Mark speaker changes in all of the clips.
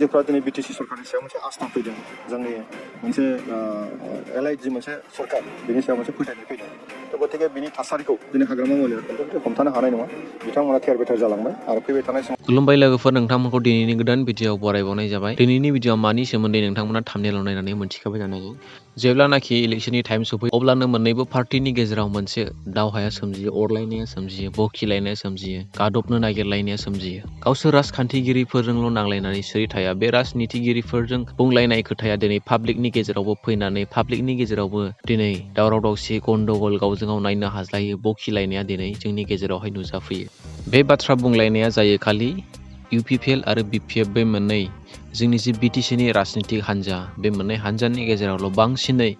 Speaker 1: Jofra दिनै BTC सरकारनि सायाव मोनसे आस्था फैदों जोंनि मोनसे एलाइड जि मोनसे सरकार बेनि सायाव मोनसे फोथायनाय फैदों गतिके बिनि थासारिखौ दिनै हाग्रामा महिलाया हमथानो हानाय नङा बिथांमोना थेर बेथेर जालांबाय आरो फैबाय थानाय समाव
Speaker 2: खुलुमबाय लोगोफोर नोंथांमोनखौ दिनैनि गोदान भिडिअआव बरायबावनाय जाबाय दिनैनि भिडिअआव मानि सोमोन्दै नोंथांमोना थाम्बनेलाव नायनानै मोनथिखाबाय जानांगौ जेब्लानाखि इलेक्शननि टाइम सफैयो अब्लानो मोननैबो पार्टिनि गेजेराव मोनसे दावहाया सोमजियो अरलायनाया सोमजियो बखिलायनाया सोमजियो गादबनो नागिरलायनाया सोमजियो गावसोर राजखान्थिगिरिफोरजोंल' नांलायनानै सोरि थाया बे राजनितिगिरिफोरजों बुंलायनाय खोथाया दिनै पाब्लिकनि गेजेरावबो फैनानै पाब्लिकनि गेजेरावबो दिनै दावराव दावसि गन्डगल गावजों गाव नायनो हाज्लायो बखिलायनाया दिनै जोंनि गेजेरावहाय नुजाफैयो बे बाथ्रा बुंलायनाया जायो खालि UPPL आरो BPF बे मोननै जोंनि जि BTCनि राजनितिक हान्जा बे मोननै हान्जानि गेजेरावल' बांसिनै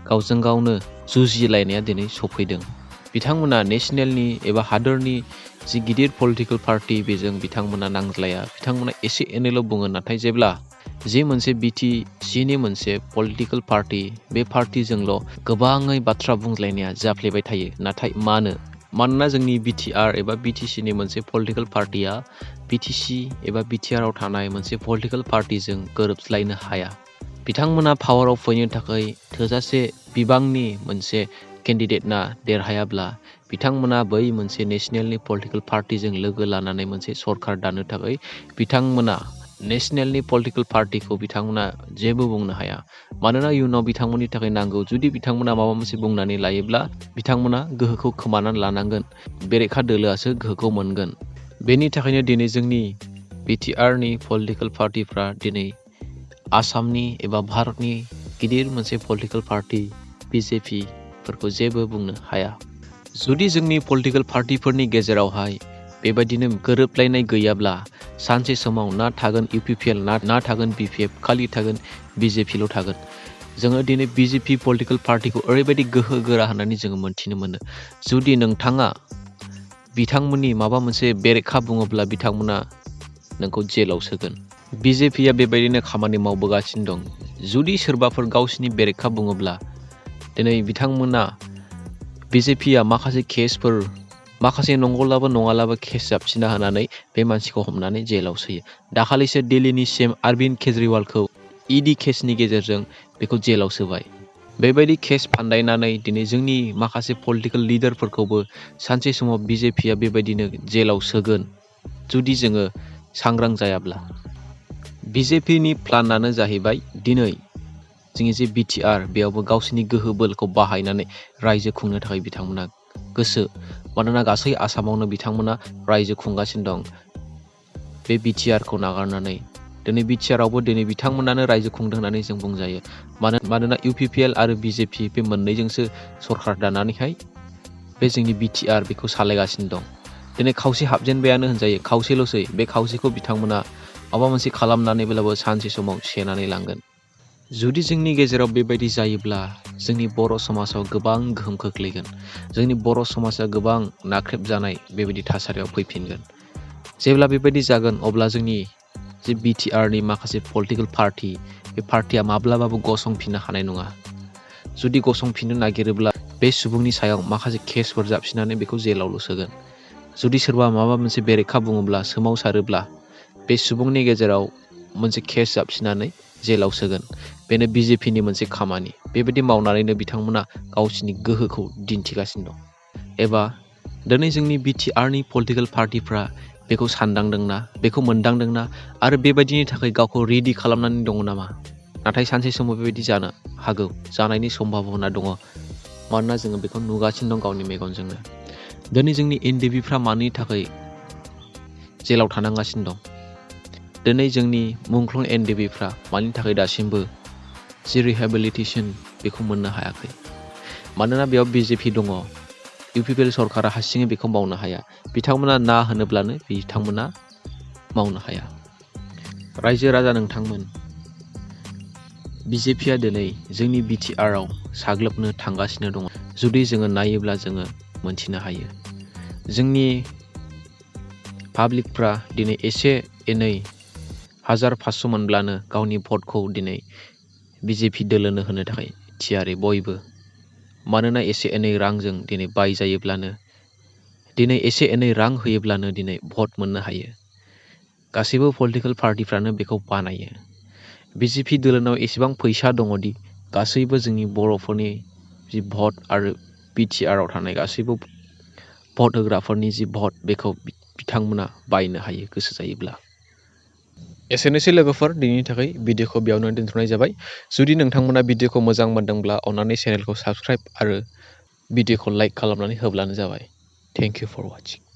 Speaker 2: गावजों गावनो जुजिलायनाया दिनै सफैदों बिथांमोना नेसनेलनि एबा हादरनि जि गिदिर पलिटिकेल पार्टि बेजों बिथांमोना नांज्लाया बिथांमोना एसे एनैल' बुङो नाथाय जेब्ला जे मोनसे BTCनि मोनसे पलिटिकेल पार्टि बे पार्टिजोंल' गोबाङै बाथ्रा बुंज्लायनाया जाफ्लेबाय थायो नाथाय मानोना जोंनि BTR एबा BTCनि मोनसे पलिटिकेल पार्टिया BTC एबा BTR आव थानाय मोनसे पलिटिकेल पार्टिजों गोरोबज्लायनो हाया बिथांमोना पावाराव फैनो थाखाय थोजासे बिबांनि मोनसे केन्डिडेटना देरहायाब्ला बिथांमोना बै मोनसे नेसनेलनि पलिटिकेल पार्टिजों लोगो लानानै मोनसे सरकार दानो थाखाय बिथांमोना नेसनेलनि पलिटिकेल पार्टिखौ बिथांमोना जेबो बुंनो हाया मानोना इयुनाव बिथांमोननि थाखाय नांगौ जुदि बिथांमोना माबा मोनसे बुंनानै लायोब्ला बिथांमोना गोहोखौ खोमानानै लानांगोन बेरेखा दोलोआसो गोहोखौ मोनगोन बेनि थाखायनो दिनै जोंनि BTRनि पलिटिकेल पार्टिफ्रा दिनै आसामनि एबा भारतनि गिदिर मोनसे पलिटिकेल पार्टि BJP फोरखौ जेबो बुंनो हाया जुदि जोंनि पलिटिकेल पार्टिफोरनि गेजेरावहाय बेबायदिनो गोरोबलायनाय गैयाब्ला सानसे समाव ना थागोन UPPL ना थागोन BPF खालि थागोन BJPल' थागोन जोङो दिनै BJP पलिटिकेल पार्टिखौ ओरैबायदि गोहो गोरा होननानै जोङो मोनथिनो मोनो जुदि नोंथाङा बिथांमोननि माबा मोनसे बेरेखा बुङोब्ला बिथांमोना नोंखौ जेलाव सोगोन BJPया बेबायदिनो खामानि मावबोगासिनो दं जुदि सोरबाफोर गावसिनि बेरेखा बुङोब्ला दिनै बिथांमोना BJPया माखासे केसफोर माखासे नंगौलाबो नङालाबो केस जाबसिना होनानै बे मानसिखौ हमनानै जेलाव सोयो दाखालिसो दिल्लीनि CM अरविंद केजरीवालखौ ED केसनि गेजेरजों बेखौ जेलाव सोबाय बेबायदि केस फान्दायनानै दिनै जोंनि माखासे पलिटिकेल लिडारफोरखौबो सानसे समाव BJPया बेबायदिनो जेलाव सोगोन जुदि जोङो सांग्रां जायाब्ला BJPनि प्लानानो जाहैबाय दिनै जोंनि जे BTR बेयावबो गावसिनि गोहो बोलखौ बाहायनानै रायजो खुंनो थाखाय बिथांमोना गोसो मानोना गासै आसामावनो बिथांमोना रायजो खुंगासिनो दं बे BTRखौ नागारनानै दिनै BTRआवबो दिनै बिथांमोनानो रायजो खुंदों होननानै जों बुंजायो मानोना UPPL आरो BJP बे मोननैजोंसो सरकार दानानैहाय बे जोंनि BTR बेखौ सालायगासिनो दं दिनै खावसे हाबजेनबायानो होनजायो खावसेल'सै बे खावसेखौ बिथांमोना माबा मोनसे खालामनानैब्लाबो सानसे समाव सेनानै लांगोन जुदि जोंनि गेजेराव बेबायदि जायोब्ला जोंनि बर' समाजाव गोबां गोहोम खोख्लैगोन जोंनि बर' समाजा गोबां नाख्रेबजानाय बेबायदि थासारियाव फैफिनगोन जेब्ला बेबायदि जागोन अब्ला जोंनि जे BTRनि माखासे पलिटिकेल पार्टि बे पार्टिया माब्लाबाबो गसंफिननो हानाय नङा जुदि गसंफिननो नागिरोब्ला बे सुबुंनि सायाव माखासे केसफोर जाबसिनानै बेखौ जेलावल' सोगोन जुदि सोरबा माबा मोनसे बेरेखा बुङोब्ला सोमावसारोब्ला बे सुबुंनि गेजेराव मोनसे केस जाबसिनानै जेलाव सोगोन बेनो BJPनि मोनसे खामानि बेबायदि मावनानैनो बिथांमोना गावसिनि गोहोखौ दिन्थिगासिनो दं एबा दिनै जोंनि BTRनि पलिटिकेल पार्टिफ्रा बेखौ सानदांदोंना बेखौ मोनदांदोंना आरो बेबायदिनि थाखाय गावखौ रेडि खालामनानै दङ नामा नाथाय सानसे समाव बेबायदि जानो हागौ जानायनि सम्भाबना दङ मानोना जोङो बेखौ नुगासिनो दं गावनि मेगनजोंनो दिनै जोंनि NDBफ्रा मानि थाखाय जेलाव थानांगासिनो दं दिनै जोंनि मुंख्लं NDBफ्रा मानि थाखाय दासिमबो जि रिहेबिलिटेसन बेखौ मोननो हायाखै मानोना बेयाव BJP दङ UPPL सरकारा हारसिङै बेखौ मावनो हाया बिथांमोना ना होनोब्लानो बिथांमोना मावनो हाया रायजो राजा नोंथांमोन BJPया दिनै जोंनि BTRआव साग्लोबनो थांगासिनो दङ जुदि जोङो नायोब्ला जोङो मोनथिनो हायो जोंनि पाब्लिकफ्रा दिनै एसे एनै 1500 मोनब्लानो गावनि भटखौ दिनै BJP दोलोनो होनो थाखाय थियारि बयबो मानोना एसे एनै रांजों दिनै बायजायोब्लानो दिनै एसे एनै रां होयोब्लानो दिनै भट मोननो हायो गासैबो पलिटिकेल पार्टिफ्रानो बेखौ बानायो। BJP दोलोनाव एसेबां फैसा दङदि गासैबो जोंनि बर'फोरनि जि भट आरो BTR आव थानाय गासैबो भट होग्राफोरनि जि भट बेखौ बिथांमोना बायनो हायो गोसो जायोब्ला। एसेनोसै लोगोफोर, दिनैनि थाखाय भिडिअखौ बेयावनो दोनथ'नाय जाबाय। जुदि नोंथांमोना भिडिअखौ मोजां मोनदोंब्ला अन्नानै चेनेलखौ साबस्क्राइब आरो भिडिअखौ लाइक खालामनानै होब्लानो जाबाय। Thank you for वाचिं।